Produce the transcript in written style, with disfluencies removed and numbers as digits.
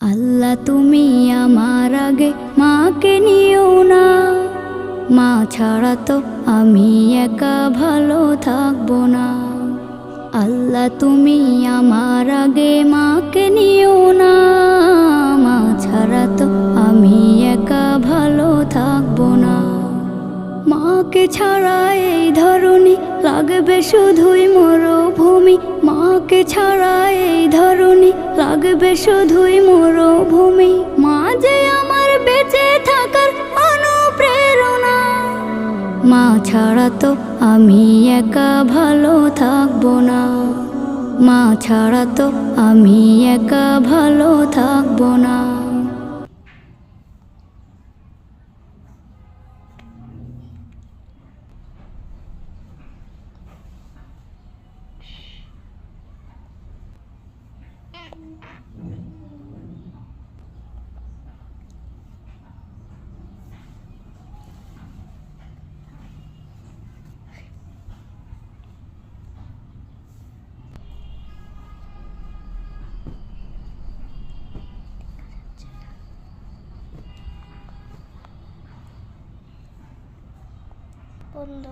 আল্লাহ তুমি আমার আগে মাকে নিও না, মা ছাড়া তো আমি একা ভালো থাকবো না। আল্লাহ তুমি আমার আগে মাকে নিও না, মা ছাড়া তো আমি একা ভালো থাকবো না। মাকে ছাড়া এই ধরনী লাগবে শুধুই মরুভূমি, মাকে ছাড়া এই ধরনী লাগবে শুধুই মরুভূমি। মা যে আমার বেঁচে থাকার অনুপ্রেরণা, মা ছাড়া তো আমি একা ভালো থাকবো না, মা ছাড়া তো আমি একা ভালো থাকবো না। বন্ধ।